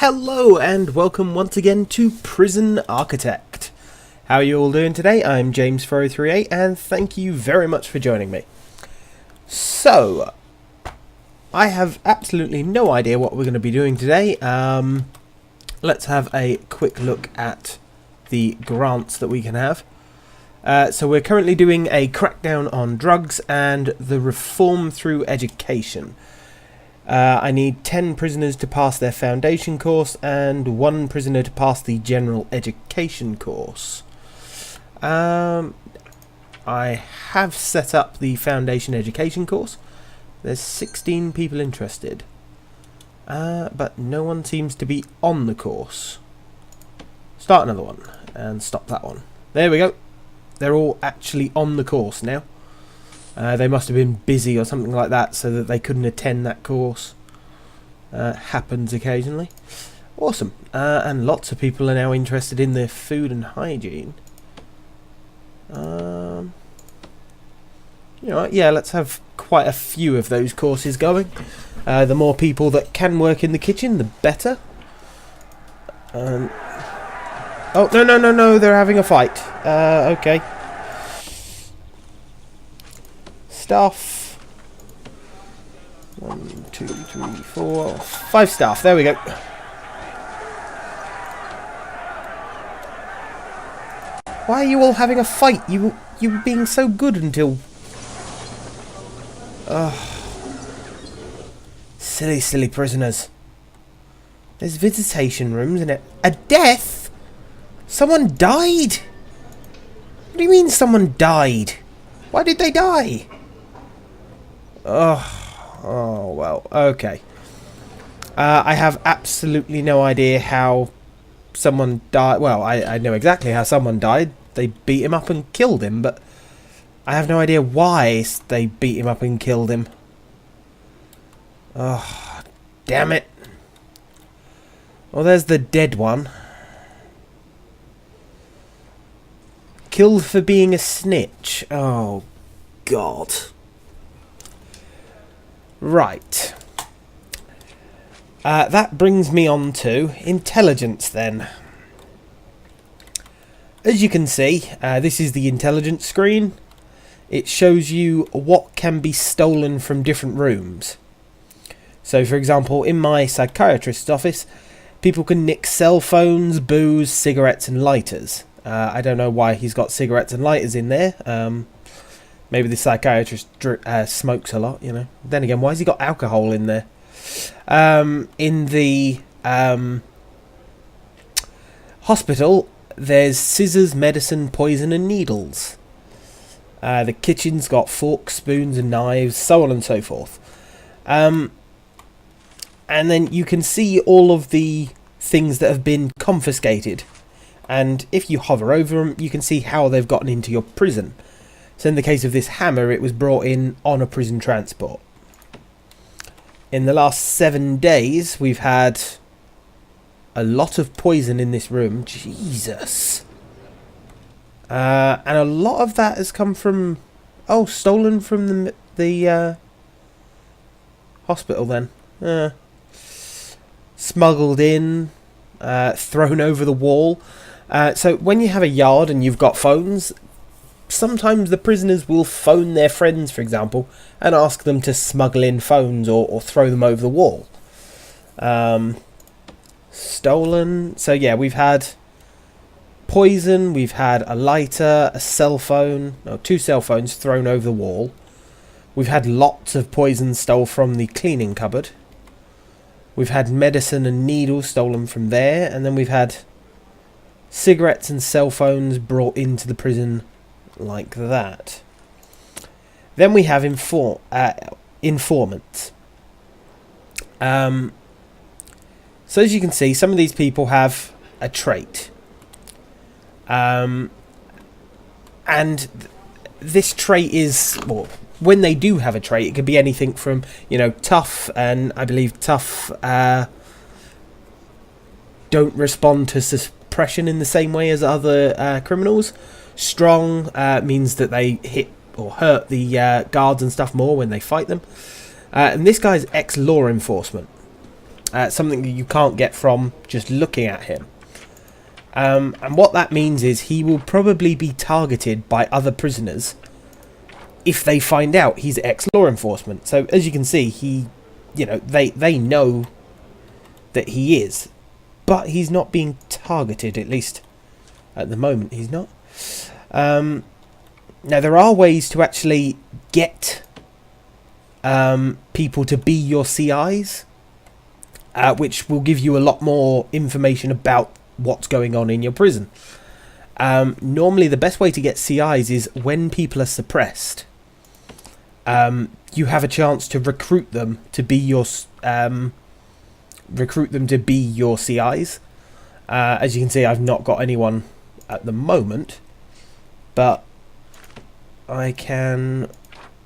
Hello and welcome once again to Prison Architect. How are you all doing today? I'm James438 and thank you very much for joining me. So, I have absolutely no idea what we're going to be doing today. Let's have a quick look at the grants that we can have. So we're currently doing a crackdown on drugs and the reform through education. I need 10 prisoners to pass their foundation course and 1 prisoner to pass the general education course. I have set up the foundation education course. There's 16 people interested. But no one seems to be on the course. Start another one and stop that one. There we go. They're all actually on the course now. They must have been busy or something like that so that they couldn't attend that course. Happens occasionally. Awesome. And lots of people are now interested in the food and hygiene. You know what? Yeah, let's have quite a few of those courses going. The more people that can work in the kitchen, the better. Oh, no, they're having a fight. Okay. Staff. 1, 2, 3, 4, 5 staff. There we go. Why are you all having a fight? You were being so good until... Silly prisoners. There's visitation rooms and a death? Someone died? What do you mean someone died? Why did they die? Oh well, okay. I have absolutely no idea how someone died. Well, I know exactly how someone died. They beat him up and killed him, but I have no idea why they beat him up and killed him. Oh, damn it. Well, there's the dead one. Killed for being a snitch. Oh, God. Right. That brings me on to intelligence then. As you can see, this is the intelligence screen. It shows you what can be stolen from different rooms. So, for example, in my psychiatrist's office, people can nick cell phones, booze, cigarettes and lighters. I don't know why he's got cigarettes and lighters in there. Maybe the psychiatrist smokes a lot, you know. Then again, why has he got alcohol in there? In the hospital, there's scissors, medicine, poison and needles. The kitchen's got forks, spoons and knives, so on and so forth. And then you can see all of the things that have been confiscated. And if you hover over them, you can see how they've gotten into your prison. So in the case of this hammer, it was brought in on a prison transport. In the last 7 days, we've had a lot of poison in this room. Jesus. And a lot of that has come from... Oh, stolen from the hospital then. Smuggled in. Thrown over the wall. So when you have a yard and you've got phones... Sometimes the prisoners will phone their friends, for example, and ask them to smuggle in phones or throw them over the wall. Stolen. So yeah, we've had poison, we've had a lighter, a cell phone, no, 2 cell phones thrown over the wall. We've had lots of poison stole from the cleaning cupboard. We've had medicine and needles stolen from there, and then we've had cigarettes and cell phones brought into the prison like that. Then we have informants. So as you can see, some of these people have a trait. And this trait is, well, when they do have a trait, it could be anything from, you know, tough, and I believe tough don't respond to suppression in the same way as other criminals. Strong means that they hit or hurt the guards and stuff more when they fight them. And this guy's ex-law enforcement. something that you can't get from just looking at him. And what that means is he will probably be targeted by other prisoners if they find out he's ex-law enforcement. So as you can see, they know that he is, but he's not being targeted, at least at the moment he's not. Now there are ways to actually get people to be your CIs, which will give you a lot more information about what's going on in your prison. Normally the best way to get CIs is when people are suppressed. You have a chance to recruit them to be your CIs. As you can see, I've not got anyone at the moment, but I can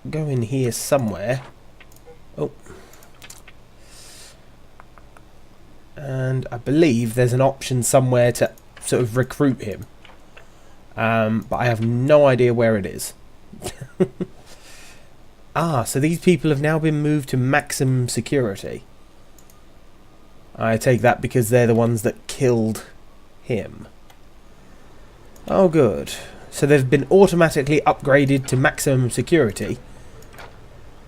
go in here somewhere. Oh, and I believe there's an option somewhere to sort of recruit him, but I have no idea where it is. So these people have now been moved to maximum security. I take that because they're the ones that killed him. Oh, good. So they've been automatically upgraded to maximum security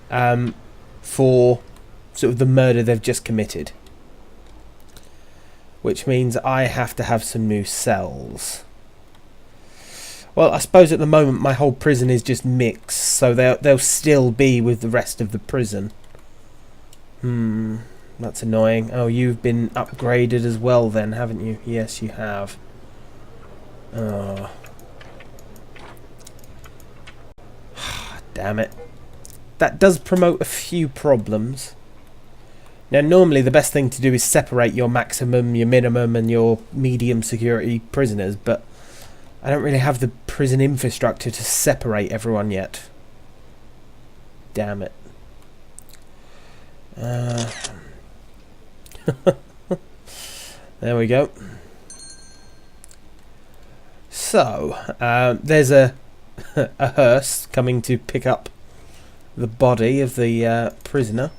for sort of the murder they've just committed. Which means I have to have some new cells. Well, I suppose at the moment my whole prison is just mixed, so they'll still be with the rest of the prison. That's annoying. Oh, you've been upgraded as well then, haven't you? Yes, you have. Oh. Damn it. That does promote a few problems. Now, normally the best thing to do is separate your maximum, your minimum, and your medium security prisoners, but I don't really have the prison infrastructure to separate everyone yet. Damn it. There we go. So, there's a hearse coming to pick up the body of the prisoner.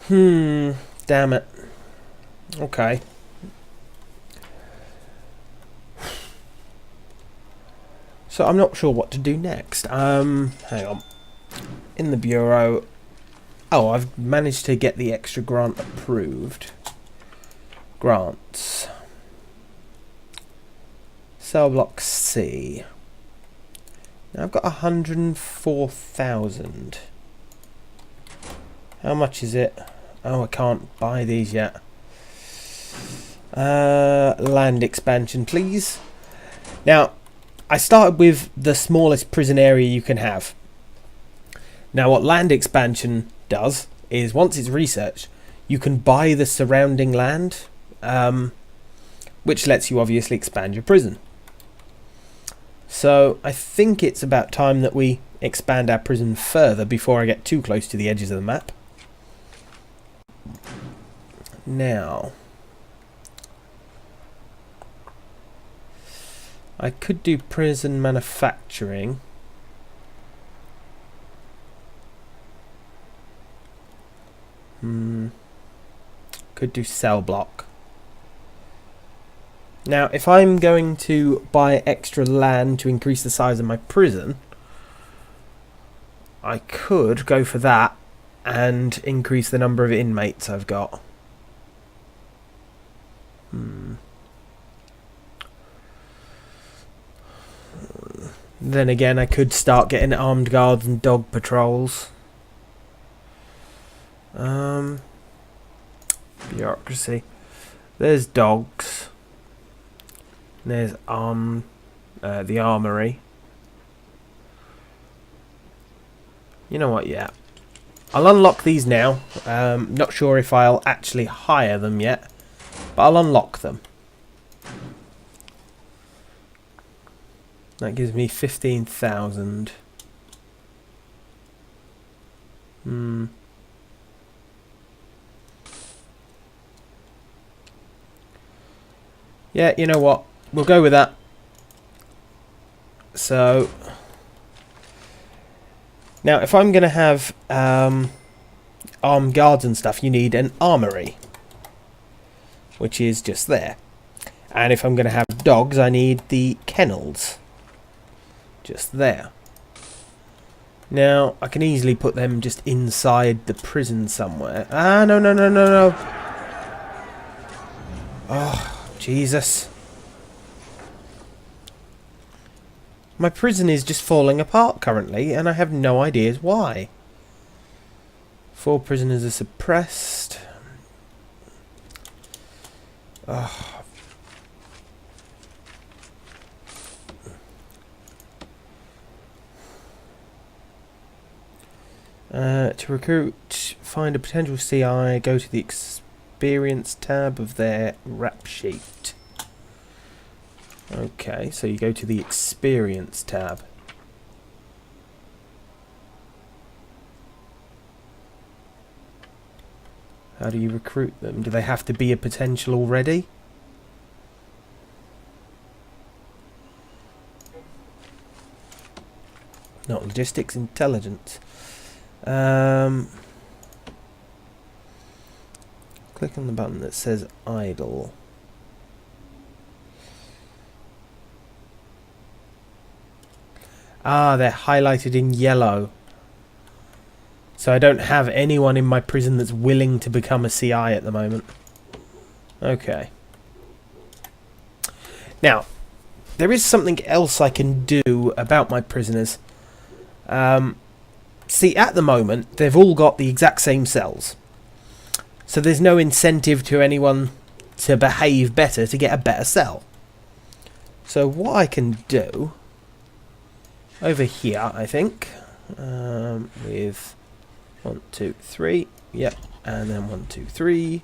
Damn it. Okay. So I'm not sure what to do next. Hang on. In the bureau. Oh, I've managed to get the extra grant approved. Grants. Cell block C. Now I've got 104,000. How much is it? Oh, I can't buy these yet. Land expansion, please. Now, I started with the smallest prison area you can have. Now, what land expansion does is, once it's researched, you can buy the surrounding land, which lets you obviously expand your prison. So, I think it's about time that we expand our prison further before I get too close to the edges of the map. Now, I could do prison manufacturing. Could do cell block. Now, if I'm going to buy extra land to increase the size of my prison, I could go for that and increase the number of inmates I've got. Then again, I could start getting armed guards and dog patrols. Bureaucracy. There's dogs. There's the armory. You know what, yeah. I'll unlock these now. Not sure if I'll actually hire them yet, but I'll unlock them. That gives me 15,000. Yeah, you know what? We'll go with that. So, now if I'm going to have, armed guards and stuff, you need an armory, which is just there. And if I'm going to have dogs, I need the kennels, just there. Now, I can easily put them just inside the prison somewhere. Ah, no, no, no, no, no. Oh, Jesus. My prison is just falling apart currently, and I have no ideas why. 4 prisoners are suppressed. Oh. To recruit, find a potential CI, go to the experience tab of their rap sheet. Okay, so you go to the experience tab. How do you recruit them? Do they have to be a potential already? Not logistics, intelligence. Click on the button that says idle. Ah, they're highlighted in yellow. So I don't have anyone in my prison that's willing to become a CI at the moment. Okay. Now, there is something else I can do about my prisoners. See, at the moment, they've all got the exact same cells. So there's no incentive to anyone to behave better to get a better cell. So what I can do, over here, I think, with 1, 2, 3, yep, and then 1, 2, 3.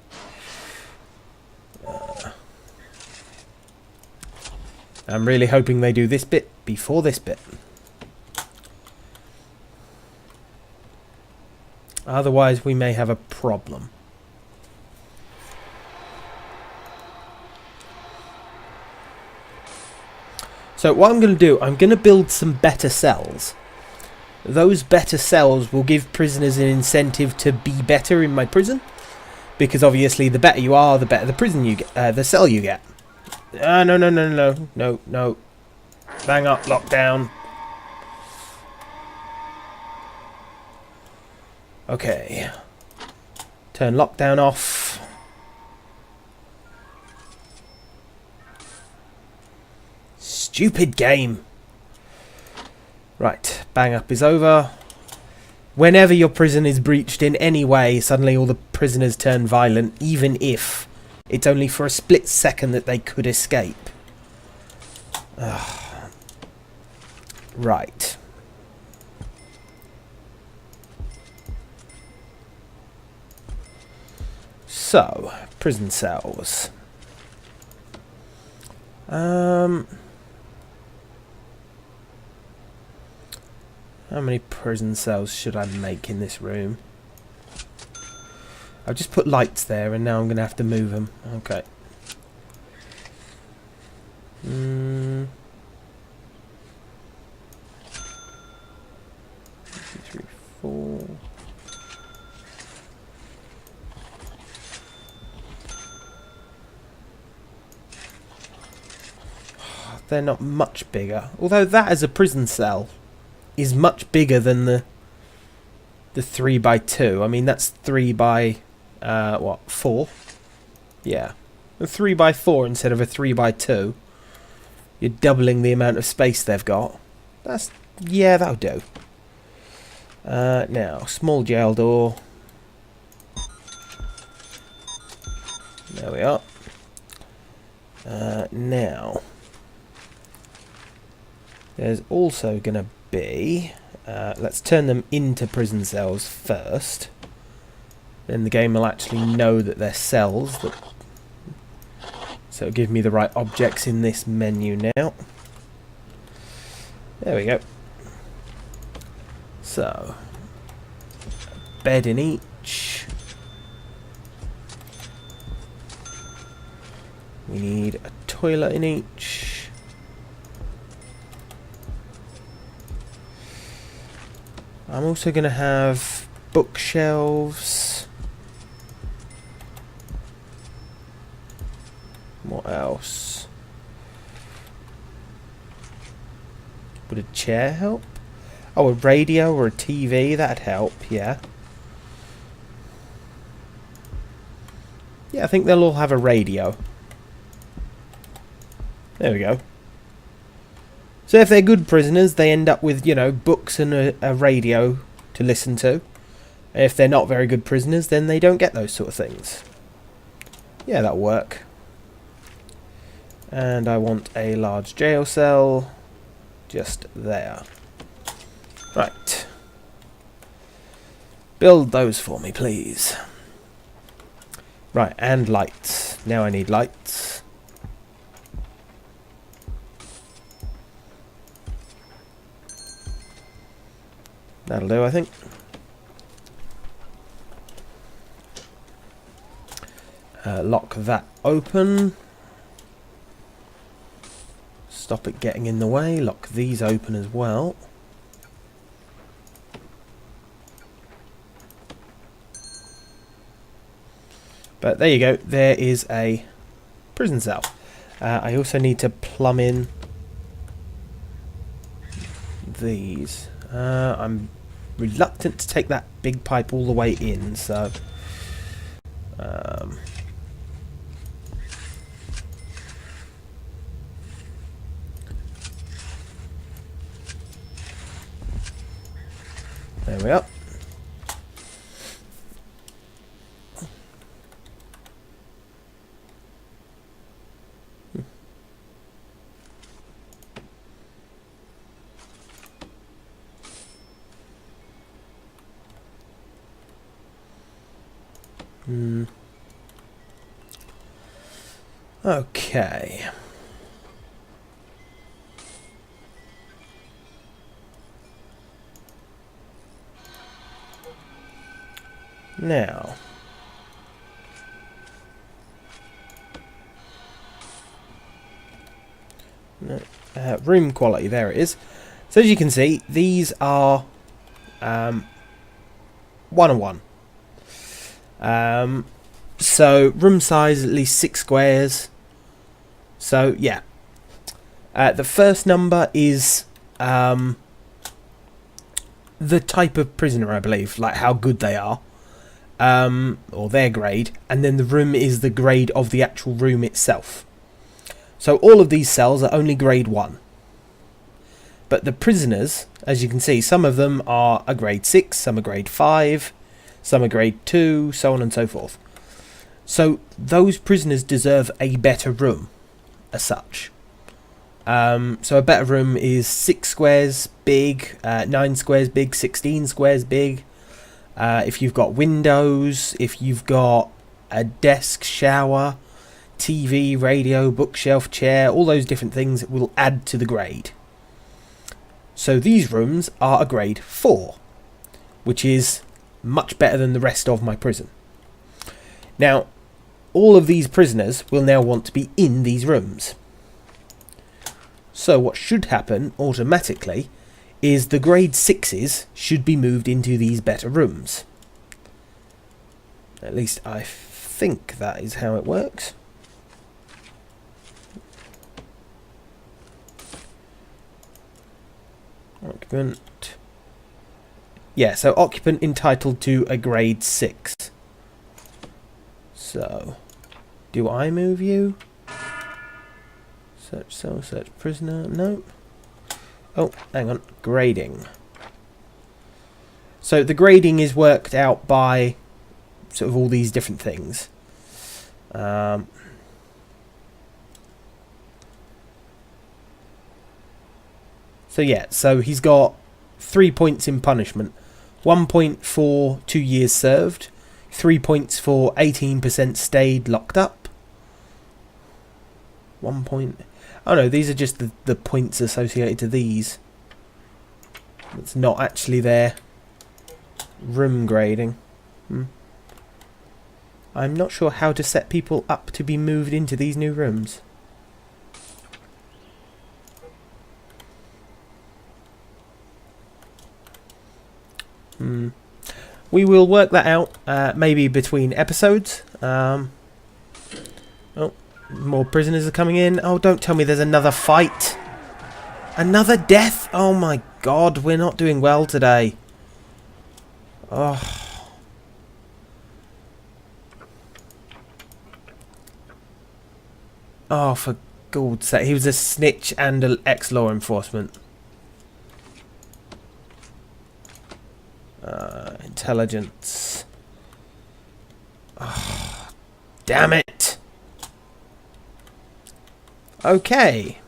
I'm really hoping they do this bit before this bit. Otherwise, we may have a problem. So what I'm going to do, I'm going to build some better cells. Those better cells will give prisoners an incentive to be better in my prison, because obviously the better you are, the better the prison you get, the cell you get. No, no, no, no, no, no. Bang up, lockdown. Okay. Turn lockdown off. Stupid game. Right, bang up is over. Whenever your prison is breached in any way, suddenly all the prisoners turn violent, even if it's only for a split second that they could escape. Right. So, prison cells. How many prison cells should I make in this room? I've just put lights there and now I'm going to have to move them. Okay. 1, 2, 3, 4. They're not much bigger. Although that as a prison cell is much bigger than the 3x2. I mean, that's 3 by what, 4? Yeah, a 3x4 instead of a 3x2. You're doubling the amount of space they've got. That's, yeah, that'll do. Now, small jail door. There we are. Now, there's also going to be, let's turn them into prison cells first. Then the game will actually know that they're cells. So it'll give me the right objects in this menu now. There we go. So, bed in each. We need a toilet in each. I'm also going to have bookshelves. What else? Would a chair help? Oh, a radio or a TV, that'd help, yeah. Yeah, I think they'll all have a radio. There we go. So if they're good prisoners, they end up with, you know, books and a radio to listen to. If they're not very good prisoners, then they don't get those sort of things. Yeah, that'll work. And I want a large jail cell just there. Right. Build those for me, please. Right, and lights. Now I need lights. That'll do, I think. Lock that open. Stop it getting in the way. Lock these open as well. But there you go. There is a prison cell. I also need to plumb in these. I'm reluctant to take that big pipe all the way in, so there we are. Okay. Now, room quality, there it is. So as you can see, these are 1 on 1. So room size at least 6 squares. So yeah, the first number is the type of prisoner, I believe, like how good they are, or their grade, and then the room is the grade of the actual room itself. So all of these cells are only grade 1. But the prisoners, as you can see, some of them are a grade 6, some are grade 5, some are grade 2, so on and so forth. So those prisoners deserve a better room, as such. So a better room is 6 squares big, 9 squares big, 16 squares big. If you've got windows, if you've got a desk, shower, TV, radio, bookshelf, chair, all those different things will add to the grade. So these rooms are a grade 4, which is much better than the rest of my prison. Now, all of these prisoners will now want to be in these rooms. So what should happen automatically is the grade 6s should be moved into these better rooms. At least I think that is how it works. Occupant. Yeah, so occupant entitled to a grade 6. So, do I move you? Search cell, search prisoner. No. Oh, hang on. Grading. So the grading is worked out by sort of all these different things. So yeah, so he's got 3 points in punishment. 1 point for 2 years served. 3 points for 18% stayed locked up. 1 point... Oh no, these are just the points associated to these. It's not actually their room grading. I'm not sure how to set people up to be moved into these new rooms. We will work that out, maybe between episodes. Oh, more prisoners are coming in. Oh, don't tell me there's another fight. Another death? Oh my god, we're not doing well today. Oh. Oh, for God's sake. He was a snitch and an ex-law enforcement. Intelligence. Oh, damn it. Okay.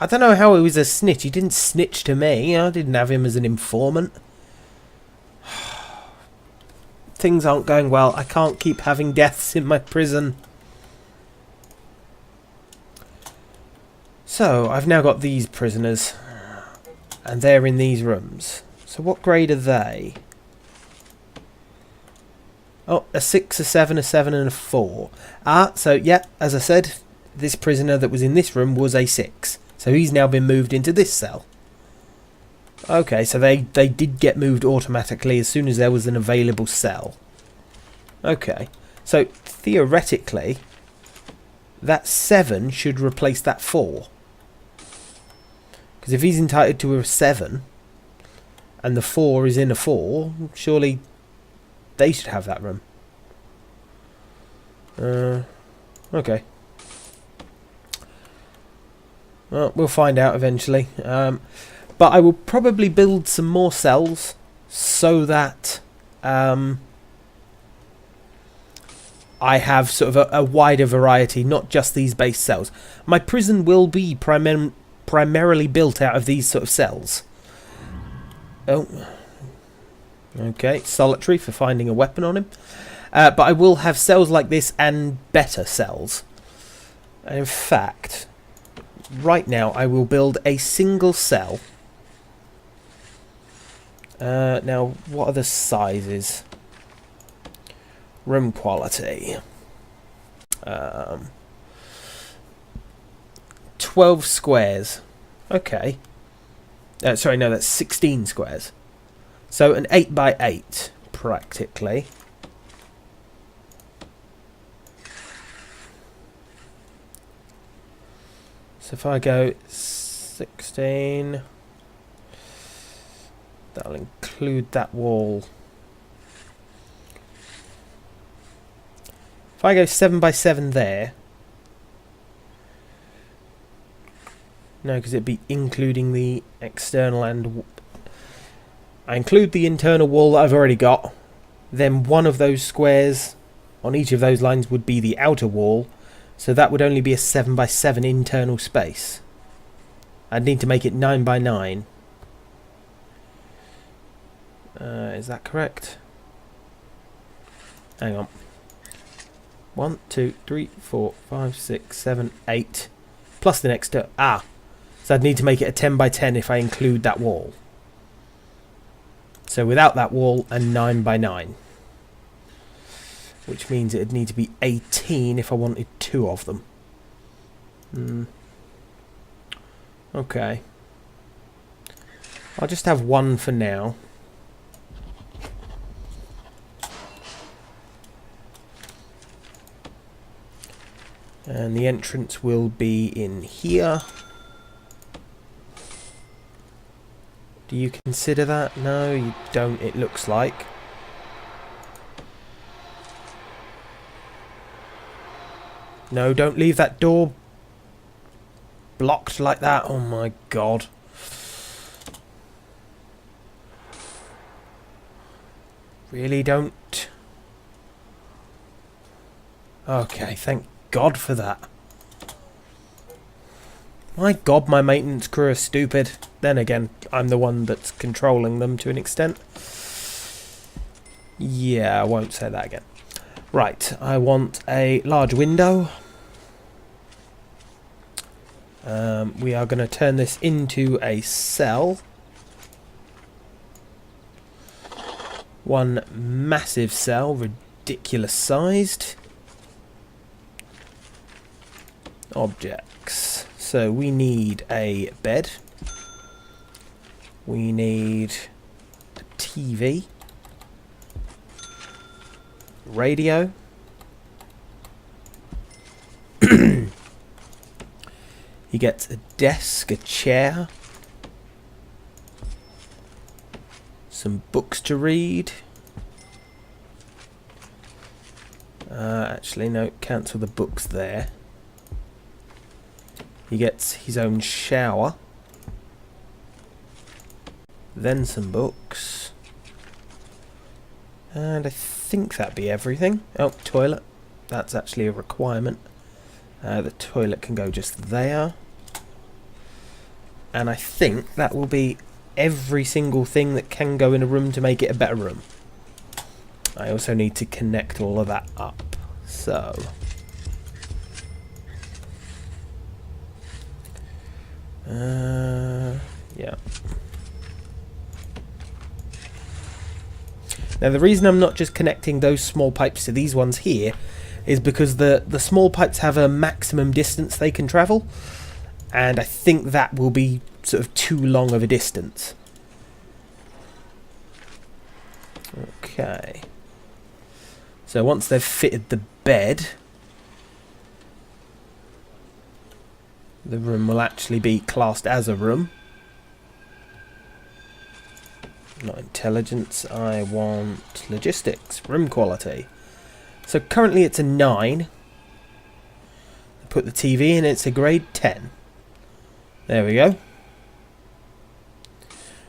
I don't know how he was a snitch. He didn't snitch to me. I didn't have him as an informant. Things aren't going well. I can't keep having deaths in my prison. So, I've now got these prisoners. And they're in these rooms. So what grade are they? Oh, a 6, a 7, a 7 and a 4. So yeah, as I said, this prisoner that was in this room was a 6. So he's now been moved into this cell. Okay, so they did get moved automatically as soon as there was an available cell. Okay, so theoretically, that 7 should replace that 4. Because if he's entitled to a 7, and the 4 is in a 4, surely they should have that room. Okay. Well, we'll find out eventually. But I will probably build some more cells so that I have sort of a wider variety, not just these base cells. My prison will be primarily built out of these sort of cells. Oh. Okay, solitary for finding a weapon on him. But I will have cells like this and better cells. And in fact, right now I will build a single cell. Now, what are the sizes? Room quality. 12 squares. Okay. Sorry, no, that's 16 squares. So an 8 by 8, practically. So if I go 16, that'll include that wall. If I go 7 by 7 there, no, because it'd be including the external and I include the internal wall that I've already got. Then one of those squares on each of those lines would be the outer wall. So that would only be a 7 by 7 internal space. I'd need to make it 9 by 9. Is that correct? Hang on. 1, 2, 3, 4, 5, 6, 7, 8. Plus the next... So I'd need to make it a 10 by 10 if I include that wall. So without that wall, a 9 by 9. Which means it'd need to be 18 if I wanted 2 of them. Okay. I'll just have 1 for now. And the entrance will be in here. Do you consider that? No, you don't, it looks like. No, don't leave that door blocked like that. Oh my god. Really don't. Okay, thank God for that. My god, my maintenance crew are stupid. Then again, I'm the one that's controlling them to an extent. Yeah, I won't say that again. Right, I want a large window. We are going to turn this into a cell. One massive cell, ridiculous sized. Objects. So we need a bed. We need TV, radio, he gets a desk, a chair, some books to read. Actually, no, cancel the books there. He gets his own shower, then some books, and I think that'd be everything. Oh, toilet. That's actually a requirement. The toilet can go just there. And I think that will be every single thing that can go in a room to make it a better room. I also need to connect all of that up. So yeah. Now the reason I'm not just connecting those small pipes to these ones here is because the small pipes have a maximum distance they can travel, and I think that will be sort of too long of a distance. Okay. So once they've fitted the bed, the room will actually be classed as a room. Not intelligence, I want logistics, room quality. So currently it's a 9. Put the TV in, it's a grade 10. There we go.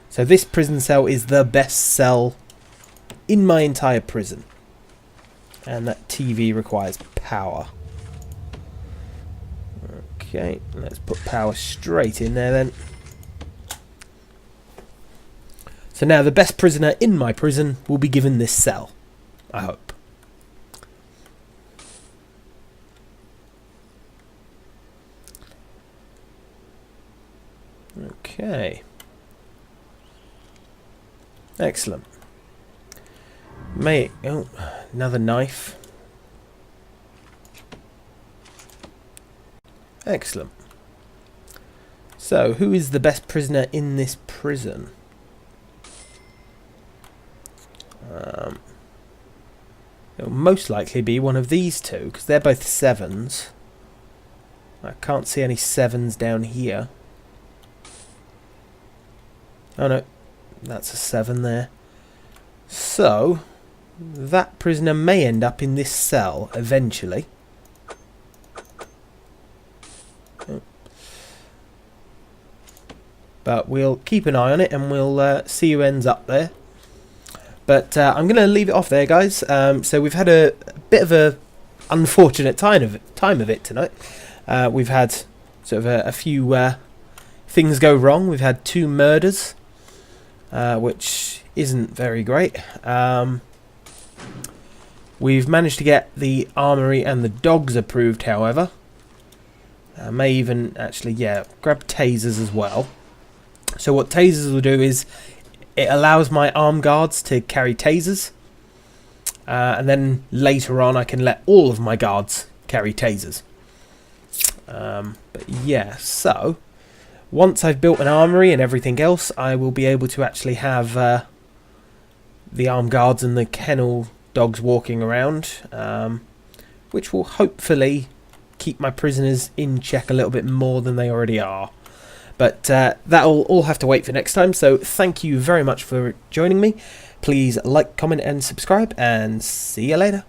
So this prison cell is the best cell in my entire prison. And that TV requires power. Okay, let's put power straight in there then. So now the best prisoner in my prison will be given this cell, I hope. Okay. Excellent. Oh, another knife. Excellent. So, who is the best prisoner in this prison? It'll most likely be one of these two, because they're both 7s. I can't see any 7s down here. Oh no, that's a 7 there. So, that prisoner may end up in this cell eventually. But we'll keep an eye on it and we'll see who ends up there. But I'm going to leave it off there, guys. So we've had a bit of a unfortunate time of it tonight. We've had sort of a few things go wrong. We've had 2 murders, which isn't very great. We've managed to get the armory and the dogs approved, however. I may even actually, grab tasers as well. So what tasers will do is it allows my armed guards to carry tasers. And then later on I can let all of my guards carry tasers. But yeah, so once I've built an armory and everything else, I will be able to actually have the armed guards and the kennel dogs walking around, which will hopefully keep my prisoners in check a little bit more than they already are. But that'll all have to wait for next time, so thank you very much for joining me. Please like, comment and subscribe, and see you later.